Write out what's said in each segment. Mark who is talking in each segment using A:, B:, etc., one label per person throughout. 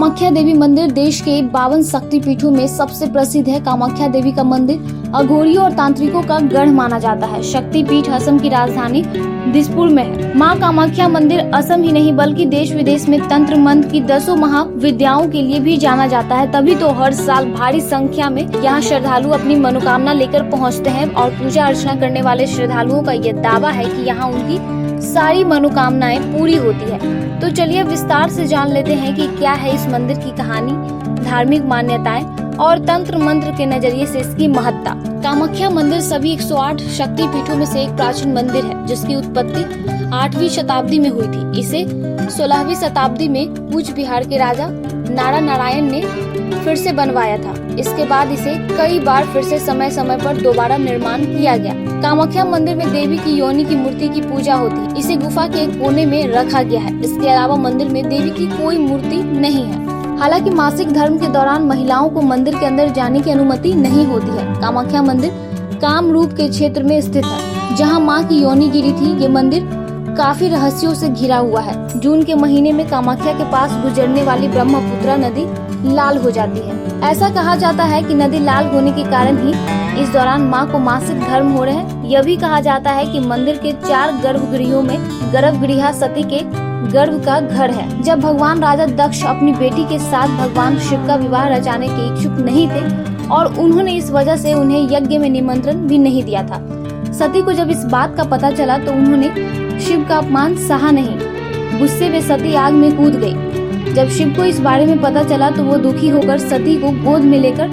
A: कामाख्या देवी मंदिर देश के 52 शक्तिपीठों में सबसे प्रसिद्ध है। कामाख्या देवी का मंदिर अघोरियों और तांत्रिकों का गढ़ माना जाता है। शक्तिपीठ असम की राजधानी दिसपुर में है। मां कामाख्या मंदिर असम ही नहीं बल्कि देश विदेश में तंत्र मंत्र की 10 महाविद्याओं के लिए भी जाना जाता है। तभी तो हर साल भारी संख्या में यहाँ श्रद्धालु अपनी मनोकामना लेकर पहुँचते हैं और पूजा अर्चना करने वाले श्रद्धालुओं का ये दावा है कि यहाँ उनकी सारी मनोकामनाएं पूरी होती है। तो चलिए विस्तार से जान लेते हैं कि क्या है इस मंदिर की कहानी, धार्मिक मान्यताएं और तंत्र मंत्र के नजरिए से इसकी महत्ता। कामाख्या मंदिर सभी 108 शक्तिपीठों में से एक प्राचीन मंदिर है, जिसकी उत्पत्ति 8वीं शताब्दी में हुई थी। इसे 16वीं शताब्दी में कूच बिहार के राजा नारा नारायण ने फिर से बनवाया था। इसके बाद इसे कई बार फिर से समय समय पर दोबारा निर्माण किया गया। कामाख्या मंदिर में देवी की योनि की मूर्ति की पूजा होती है। इसे गुफा के एक कोने में रखा गया है। इसके अलावा मंदिर में देवी की कोई मूर्ति नहीं है। हालांकि मासिक धर्म के दौरान महिलाओं को मंदिर के अंदर जाने की अनुमति नहीं होती है। कामाख्या मंदिर कामरूप के क्षेत्र में स्थित है, जहां मां की योनि गिरी थी। ये मंदिर काफी रहस्यों से घिरा हुआ है। जून के महीने में कामाख्या के पास गुजरने वाली ब्रह्मपुत्रा नदी लाल हो जाती है। ऐसा कहा जाता है कि नदी लाल होने के कारण ही इस दौरान मां को मासिक धर्म हो रहे हैं। यह भी कहा जाता है कि मंदिर के 4 गर्भगृहों में गर्भगृह सती के गर्भ का घर है। जब भगवान राजा दक्ष अपनी बेटी के साथ भगवान शिव का विवाह रचाने के इच्छुक नहीं थे और उन्होंने इस वजह से उन्हें यज्ञ में निमंत्रण भी नहीं दिया था। सती को जब इस बात का पता चला तो उन्होंने शिव का अपमान सहा नहीं। गुस्से में सती आग में कूद गई। जब शिव को इस बारे में पता चला तो वो दुखी होकर सती को गोद में लेकर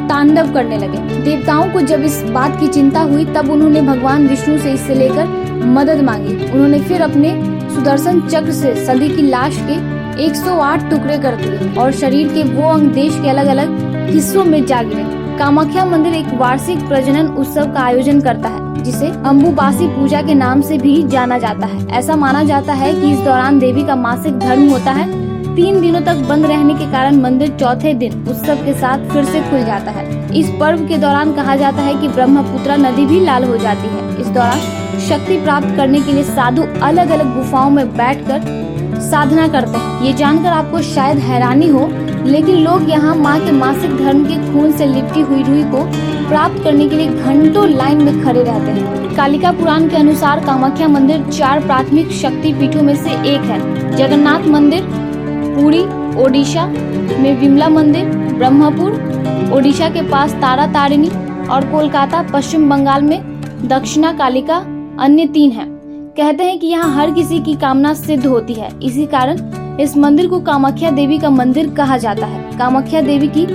A: तांडव करने लगे। देवताओं को जब इस बात की चिंता हुई तब उन्होंने भगवान विष्णु से इससे लेकर मदद मांगी। उन्होंने फिर अपने सुदर्शन चक्र से सती की लाश के 108 टुकड़े कर दिए और शरीर के वो अंग देश के अलग अलग हिस्सों में जा गिरे। कामाख्या मंदिर एक वार्षिक प्रजनन उत्सव का आयोजन करता है, जिसे अम्बुबासी पूजा के नाम से भी जाना जाता है। ऐसा माना जाता है कि इस दौरान देवी का मासिक धर्म होता है। 3 दिनों तक बंद रहने के कारण मंदिर चौथे दिन उत्सव के साथ फिर से खुल जाता है। इस पर्व के दौरान कहा जाता है कि ब्रह्मपुत्रा नदी भी लाल हो जाती है। इस दौरान शक्ति प्राप्त करने के लिए साधु अलग अलग गुफाओं में बैठकर साधना करते हैं। ये जानकर आपको शायद हैरानी हो, लेकिन लोग यहाँ माँ के मासिक धर्म के खून से लिपटी हुई रूई को प्राप्त करने के लिए घंटों लाइन में खड़े रहते हैं। कालिका पुराण के अनुसार कामाख्या मंदिर 4 प्राथमिक शक्ति पीठों में से एक है। जगन्नाथ मंदिर पुरी ओडिशा में, विमला मंदिर ब्रह्मपुर ओडिशा के पास तारा तारिणी और कोलकाता पश्चिम बंगाल में दक्षिणा कालिका अन्य 3 हैं। कहते हैं कि यहाँ हर किसी की कामना सिद्ध होती है। इसी कारण इस मंदिर को कामाख्या देवी का मंदिर कहा जाता है। कामाख्या देवी की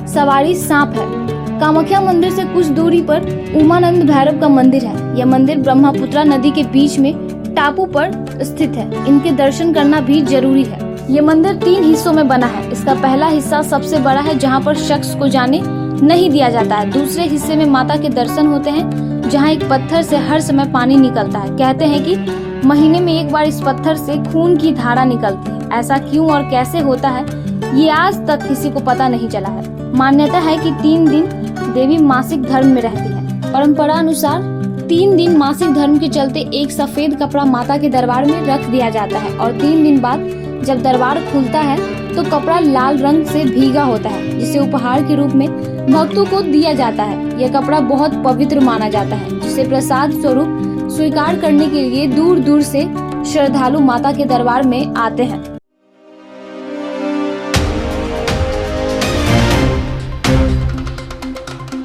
A: सवारी सांप है। कामाख्या मंदिर से कुछ दूरी पर उमानंद भैरव का मंदिर है। यह मंदिर ब्रह्मपुत्रा नदी के बीच में टापू पर स्थित है। इनके दर्शन करना भी जरूरी है। ये मंदिर 3 हिस्सों में बना है। इसका पहला हिस्सा सबसे बड़ा है, जहाँ पर शख्स को जाने नहीं दिया जाता है। दूसरे हिस्से में माता के दर्शन होते हैं, जहाँ एक पत्थर से हर समय पानी निकलता है। कहते हैं कि महीने में एक बार इस पत्थर से खून की धारा निकलती है। ऐसा क्यों और कैसे होता है, ये आज तक किसी को पता नहीं चला है। मान्यता है कि 3 दिन देवी मासिक धर्म में रहती है। परंपरा अनुसार 3 दिन मासिक धर्म के चलते एक सफेद कपड़ा माता के दरबार में रख दिया जाता है और 3 दिन बाद जब दरबार खुलता है तो कपड़ा लाल रंग से भीगा होता है, जिसे उपहार के रूप में भक्तों को दिया जाता है। यह कपड़ा बहुत पवित्र माना जाता है, जिसे प्रसाद स्वरूप स्वीकार करने के लिए दूर दूर से श्रद्धालु माता के दरबार में आते हैं।